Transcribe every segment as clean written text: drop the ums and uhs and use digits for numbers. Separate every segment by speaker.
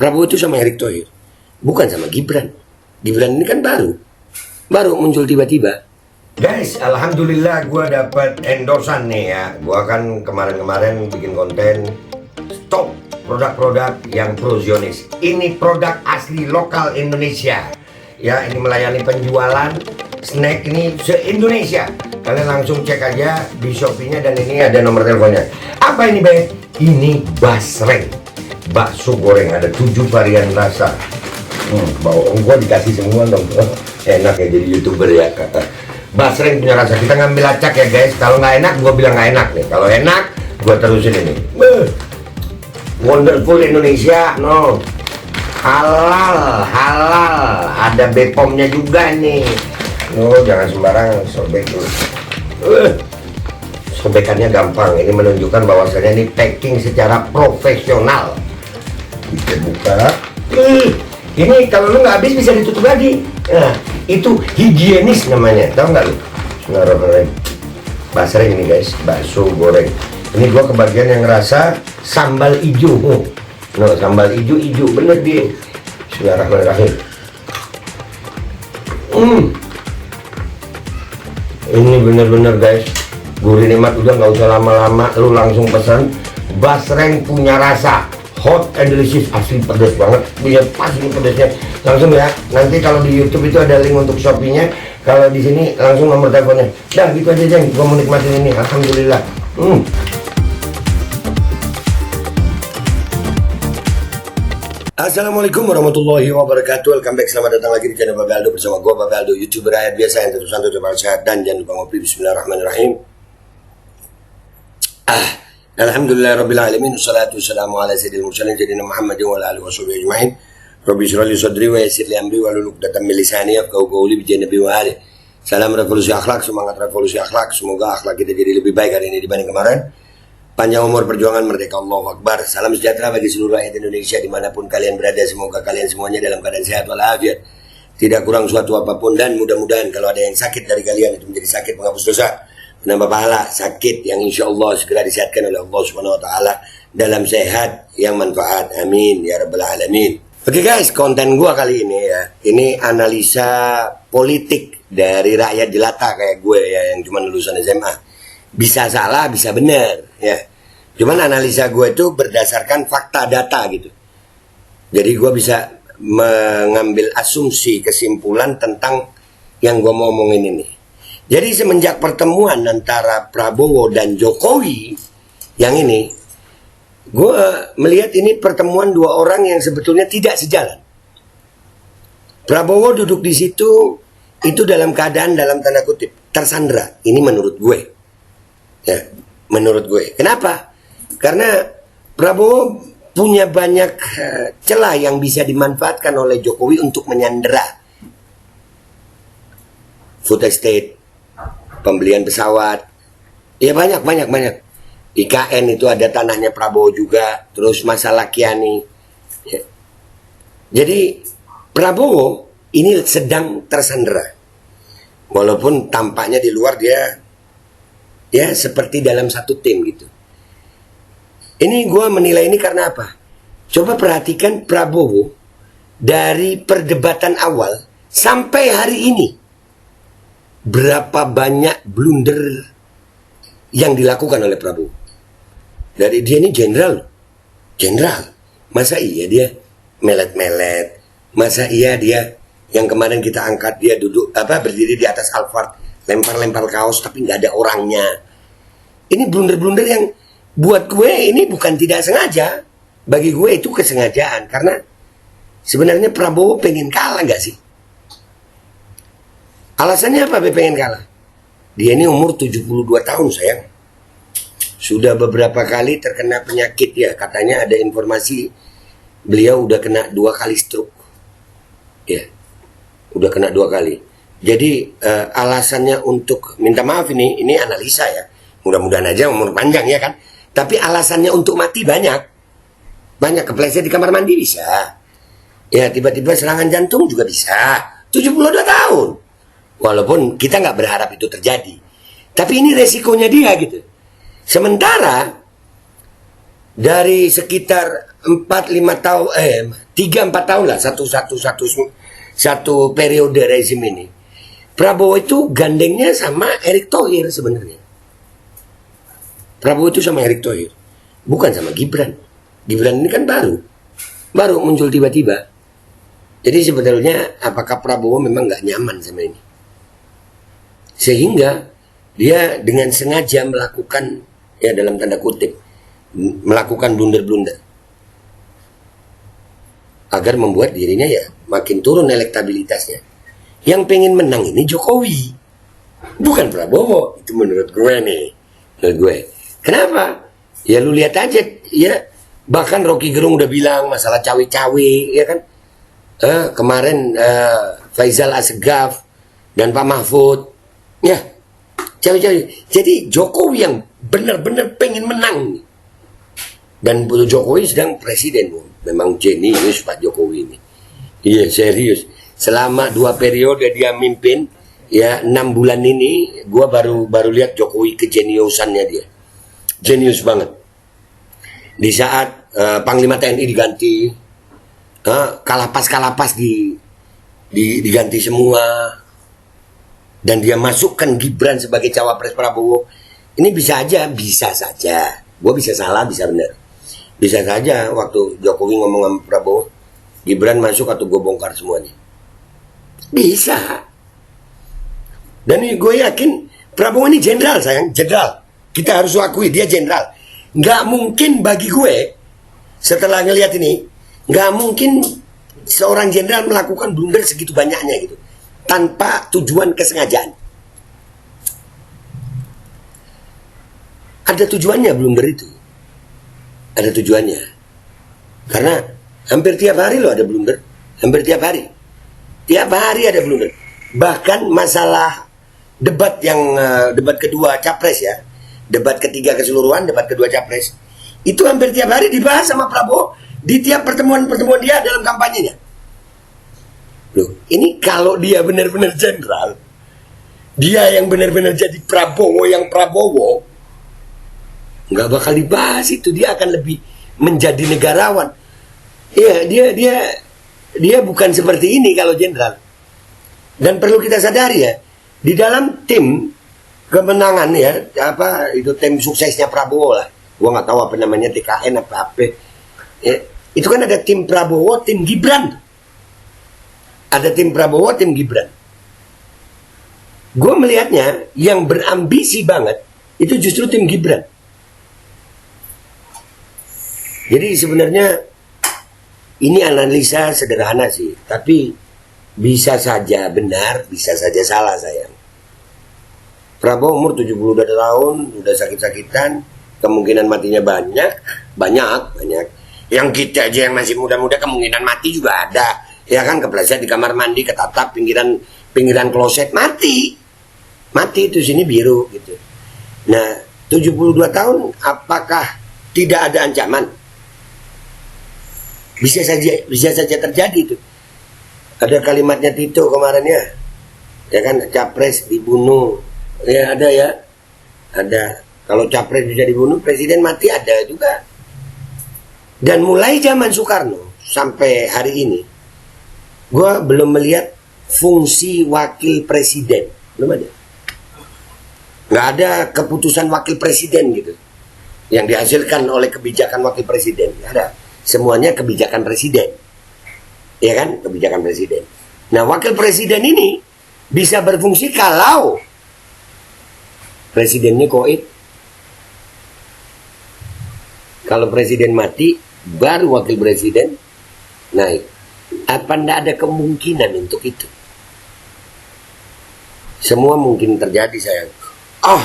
Speaker 1: Prabowo itu sama Erick Thohir, bukan sama Gibran. Gibran ini kan baru muncul tiba-tiba. Guys, alhamdulillah gue dapat endorsan nih ya. Gue kan kemarin-kemarin bikin konten stop produk-produk yang pro Zionis. Ini produk asli lokal Indonesia. Ya, ini melayani penjualan snack ini se-Indonesia. Kalian langsung cek aja di Shopee-nya dan ini ada nomor teleponnya. Apa ini, Be? Ini basreng. Bakso goreng, ada 7 varian rasa. Bawa gua dikasih semua dong. Enak ya jadi YouTuber ya. Basreng punya rasa. Kita ngambil acak ya, guys. Kalau nggak enak, gua bilang nggak enak nih. Kalau enak, gua terusin ini. Wonderful Indonesia, no. Halal. Ada Bepom-nya juga nih. No, jangan sembarang sobek dulu. Sobekannya gampang. Ini menunjukkan bahwasanya ini packing secara profesional. Kita buka. Ini kalau lu nggak habis bisa ditutup lagi. Nah, itu higienis namanya. Tahu nggak lu? Bismillahirrahmanirrahim. Basreng ini guys, bakso goreng. Ini gua kebagian yang ngerasa sambal hijau. No, sambal hijau bener dia. Bismillahirrahmanirrahim. Ini bener-bener guys, gurih nikmat. Udah nggak usah lama-lama, lu langsung pesan. Basreng punya rasa hot and delicious, asli pedas banget. Iya pas ini pedasnya. Langsung ya. Nanti kalau di YouTube itu ada link untuk Shopee-nya. Kalau di sini langsung nomor teleponnya. Dah gitu aja Jeng, gua mau nikmatin ini. Alhamdulillah. Assalamualaikum warahmatullahi wabarakatuh. Welcome back, selamat datang lagi di channel Babe Aldo bersama gue Babe Aldo, YouTuber rakyat biasa yang tentu santai, coba sehat dan jangan lupa ngopi. Bismillahirrahmanirrahim. Alhamdulillah rabbil alamin, wassalatu wassalamu ala sayyidil mursalin sayyidina Muhammadin wa ala alihi washabihi ajmain. Rabbi shrah li sadri wa yassir li amri wahlul 'uqdatam min lisani yafqahu qawli bi nabi wa ali. Salam revolusi akhlak, semangat revolusi akhlak. Semoga akhlak kita jadi lebih baik hari ini dibanding kemarin. Panjang umur perjuangan merdeka, Allahu Akbar. Salam sejahtera bagi seluruh rakyat Indonesia dimanapun kalian berada. Semoga kalian semuanya dalam keadaan sehat walafiat, tidak kurang suatu apapun, dan mudah-mudahan kalau ada yang sakit dari kalian itu menjadi sakit penghapus dosa, penambah pahala, sakit yang insya Allah segera disehatkan oleh Allah Subhanahu Wa Taala dalam sehat yang manfaat. Amin ya rabbal alamin. Oke guys, konten gua kali ini ya, ini analisa politik dari rakyat jelata kayak gue ya, yang cuma lulusan SMA. Bisa salah, bisa benar ya. Cuman analisa gue itu berdasarkan fakta data gitu. Jadi gue bisa mengambil asumsi kesimpulan tentang yang gue mau omongin ini. Jadi semenjak pertemuan antara Prabowo dan Jokowi yang ini, gue melihat ini pertemuan dua orang yang sebetulnya tidak sejalan. Prabowo duduk di situ itu dalam keadaan dalam tanda kutip tersandra. Ini menurut gue. Ya, menurut gue. Kenapa? Karena Prabowo punya banyak celah yang bisa dimanfaatkan oleh Jokowi untuk menyandera. Food estate, pembelian pesawat, ya banyak. IKN itu ada tanahnya Prabowo juga, terus masalah Kiani. Ya. Jadi Prabowo ini sedang tersandera. Walaupun tampaknya di luar dia ya seperti dalam satu tim gitu. Ini gue menilai ini karena apa? Coba perhatikan Prabowo dari perdebatan awal sampai hari ini. Berapa banyak blunder yang dilakukan oleh Prabowo. Dari dia ini jenderal. Masa iya dia melet-melet? Masa iya dia yang kemarin kita angkat dia duduk berdiri di atas Alphard, lempar-lempar kaos tapi nggak ada orangnya. Ini blunder-blunder yang buat gue ini bukan tidak sengaja. Bagi gue itu kesengajaan. Karena sebenarnya Prabowo pengen kalah gak sih? Alasannya apa pengen kalah? Dia ini umur 72 tahun sayang. Sudah beberapa kali terkena penyakit ya. Katanya ada informasi beliau udah kena 2 kali stroke. Ya, udah kena 2 kali. Jadi alasannya untuk minta maaf ini analisa ya. Mudah-mudahan aja umur panjang ya kan. Tapi alasannya untuk mati banyak kepleset di kamar mandi bisa. Ya tiba-tiba serangan jantung juga bisa. 72 tahun. Walaupun kita nggak berharap itu terjadi. Tapi ini resikonya dia gitu. Sementara dari sekitar 3-4 tahun lah, satu periode rezim ini, Prabowo itu gandengnya sama Erick Thohir sebenarnya. Prabowo itu sama Erick Thohir, bukan sama Gibran. Gibran ini kan baru muncul tiba-tiba. Jadi sebetulnya apakah Prabowo memang nggak nyaman sama ini, sehingga dia dengan sengaja melakukan, ya dalam tanda kutip, melakukan blunder-blunder agar membuat dirinya ya makin turun elektabilitasnya. Yang pengen menang ini Jokowi, bukan Prabowo. Itu menurut gue nih, menurut gue. Kenapa? Ya lu lihat aja, ya bahkan Rocky Gerung udah bilang masalah cawe-cawe, ya kan? Kemarin Faisal Asegaf dan Pak Mahfud, ya cawe-cawe. Jadi Jokowi yang benar-benar pengen menang. Dan Jokowi sedang presiden, memang jenius Pak Jokowi ini. Iya serius. Selama 2 periode dia mimpin, ya 6 bulan ini, gua baru lihat Jokowi kejeniusannya dia. Jenius banget. Di saat Panglima TNI diganti, kalapas diganti semua, dan dia masukkan Gibran sebagai cawapres Prabowo. Ini bisa saja. Gua bisa salah, bisa benar. Bisa saja waktu Jokowi ngomong sama Prabowo, Gibran masuk atau gue bongkar semuanya. Bisa. Dan gue yakin Prabowo ini jenderal, sayang, jenderal. Kita harus akui dia jenderal. Nggak mungkin bagi gue, setelah ngelihat ini, nggak mungkin seorang jenderal melakukan blunder segitu banyaknya gitu, tanpa tujuan kesengajaan. Ada tujuannya blunder itu. Ada tujuannya. Karena hampir tiap hari loh ada blunder. Hampir tiap hari. Tiap hari ada blunder. Bahkan masalah debat debat kedua capres ya. Debat ketiga keseluruhan, debat kedua capres. Itu hampir tiap hari dibahas sama Prabowo di tiap pertemuan-pertemuan dia dalam kampanyenya. Loh, ini kalau dia benar-benar jenderal, dia yang benar-benar jadi Prabowo yang Prabowo, nggak bakal dibahas itu. Dia akan lebih menjadi negarawan. Iya, dia bukan seperti ini kalau jenderal. Dan perlu kita sadari ya, di dalam tim kemenangan ya, itu tim suksesnya Prabowo lah. Gua nggak tahu apa namanya, TKN apa. Ya, itu kan ada tim Prabowo, tim Gibran. Ada tim Prabowo, tim Gibran. Gua melihatnya yang berambisi banget itu justru tim Gibran. Jadi sebenarnya ini analisa sederhana sih, tapi bisa saja benar, bisa saja salah sayang. Prabowo umur 72 tahun, udah sakit-sakitan, kemungkinan matinya banyak. Yang kita aja yang masih muda-muda kemungkinan mati juga ada. Ya kan, kepleset di kamar mandi, ketatap pinggiran kloset, mati itu sini biru gitu. Nah, 72 tahun apakah tidak ada ancaman? Bisa saja terjadi itu. Ada kalimatnya Tito kemarin ya kan, capres dibunuh, ya ada ya, ada. Kalau capres bisa dibunuh, presiden mati ada juga. Dan mulai zaman Soekarno sampai hari ini, gue belum melihat fungsi wakil presiden, belum ada. Nggak ada keputusan wakil presiden gitu, yang dihasilkan oleh kebijakan wakil presiden, nggak ada. Semuanya kebijakan presiden, ya kan, kebijakan presiden. Nah, wakil presiden ini bisa berfungsi kalau presidennya koid. Kalau presiden mati, baru wakil presiden naik. Apa ndak ada kemungkinan untuk itu? Semua mungkin terjadi sayang.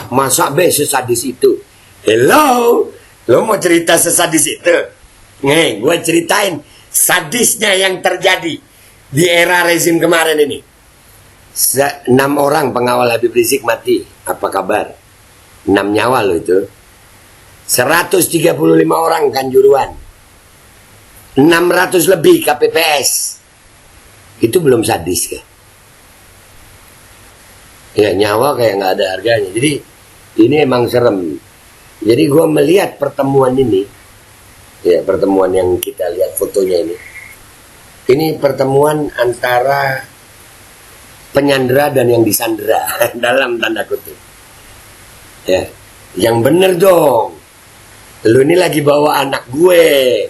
Speaker 1: Masa sesadis itu? Hello, lo mau cerita sesadis itu? Nih, gue ceritain sadisnya yang terjadi di era rezim kemarin ini. 6 orang pengawal Habib Rizik mati. Apa kabar? 6 nyawa loh itu. 135 orang Kanjuruhan. 600 lebih KPPS. Itu belum sadis ya? Ya, nyawa kayak nggak ada harganya. Jadi ini emang serem. Jadi gue melihat pertemuan ini, Ya, pertemuan yang kita lihat fotonya ini. Ini pertemuan antara penyandera dan yang disandera dalam tanda kutip. Ya, yang bener dong. Lu ini lagi bawa anak gue,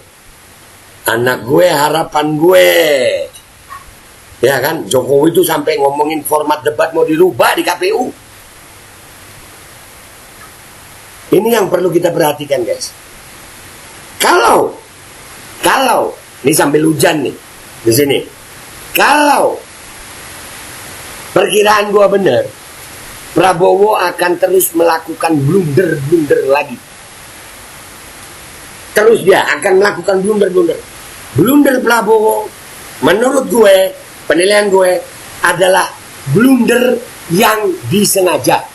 Speaker 1: harapan gue. Ya kan, Jokowi itu sampai ngomongin format debat mau dirubah di KPU. Ini yang perlu kita perhatikan, guys. Kalau ini sambil hujan nih di sini. Kalau perkiraan gua bener, Prabowo akan terus melakukan blunder lagi. Terus dia akan melakukan blunder. Blunder Prabowo menurut gue, penilaian gue adalah blunder yang disengaja.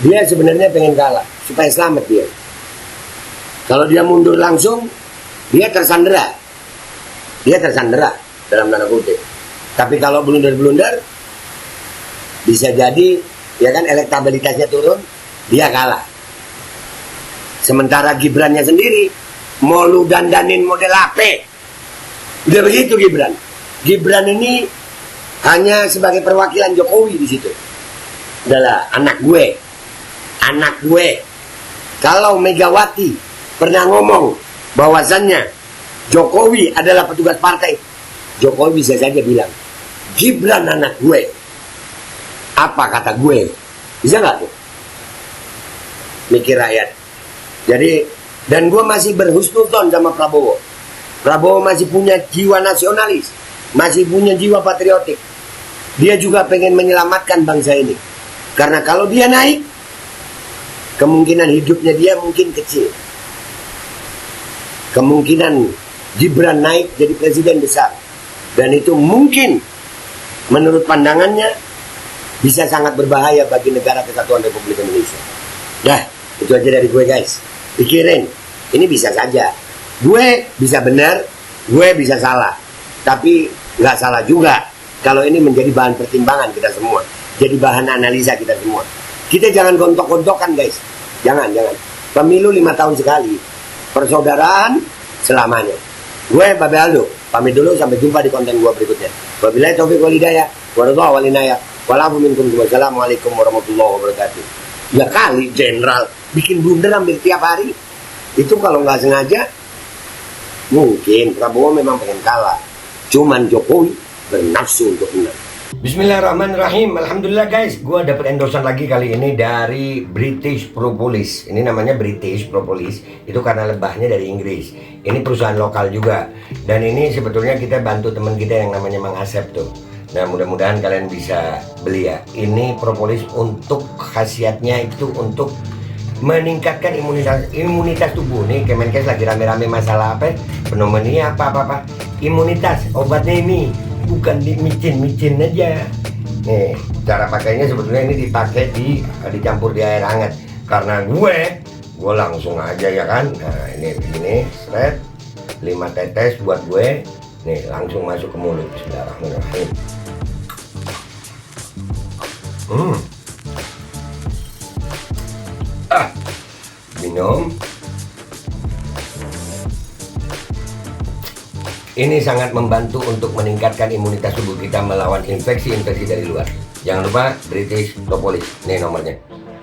Speaker 1: Dia sebenarnya pengen kalah supaya selamat dia. Kalau dia mundur langsung, dia tersandera. Dia tersandera dalam tanda kutip. Tapi kalau blunder, bisa jadi ya kan elektabilitasnya turun, dia kalah. Sementara Gibrannya sendiri mau lu dandanin model AP. Udah begitu Gibran. Gibran ini hanya sebagai perwakilan Jokowi di situ. Adalah anak gue. Kalau Megawati pernah ngomong bahwasannya Jokowi adalah petugas partai, Jokowi bisa saja bilang Gibran anak gue. Apa kata gue? Bisa nggak tuh? Mikir rakyat. Jadi, dan gue masih berhusnuzon sama Prabowo. Prabowo masih punya jiwa nasionalis, masih punya jiwa patriotik. Dia juga pengen menyelamatkan bangsa ini. Karena kalau dia naik, kemungkinan hidupnya dia mungkin kecil. Kemungkinan Gibran naik jadi presiden besar. Dan itu mungkin menurut pandangannya bisa sangat berbahaya bagi negara kesatuan Republik Indonesia. Dah, itu aja dari gue guys. Pikirin, ini bisa saja. Gue bisa benar, gue bisa salah. Tapi nggak salah juga kalau ini menjadi bahan pertimbangan kita semua. Jadi bahan analisa kita semua. Kita jangan gontok-gontokan guys. Jangan. Pemilu 5 tahun sekali. Persaudaraan selamanya. Gue Babe Aldo, pamit dulu, sampai jumpa di konten gue berikutnya. Wabillahi taufiq wal hidayah, warahmatullahi wabarakatuh. Wassalamualaikum warahmatullahi wabarakatuh. Ya kali jenderal bikin blunder hampir tiap hari. Itu kalau nggak sengaja, mungkin Prabowo memang pengen kalah. Cuman Jokowi bernafsu untuk menang. Bismillahirrahmanirrahim. Alhamdulillah guys, gue dapet endorsan lagi kali ini dari British Propolis. Ini namanya British Propolis, itu karena lebahnya dari Inggris. Ini perusahaan lokal juga. Dan ini sebetulnya kita bantu teman kita yang namanya Mang Asep tuh. Nah mudah-mudahan kalian bisa beli ya. Ini propolis untuk khasiatnya itu untuk meningkatkan imunitas tubuh. Nih Kemenkes lagi rame-rame masalah apa? Pneumonia apa. Imunitas, obatnya ini bukan micin aja. Nih cara pakainya sebetulnya ini dipakai dicampur di air hangat. Karena gue langsung aja ya kan. Nah ini begini, seret 5 tetes buat gue. Nih langsung masuk ke mulut. Bismillahirrahmanirrahim. Minum. Ini sangat membantu untuk meningkatkan imunitas tubuh kita melawan infeksi dari luar. Jangan lupa British Propolis. Ini nomornya.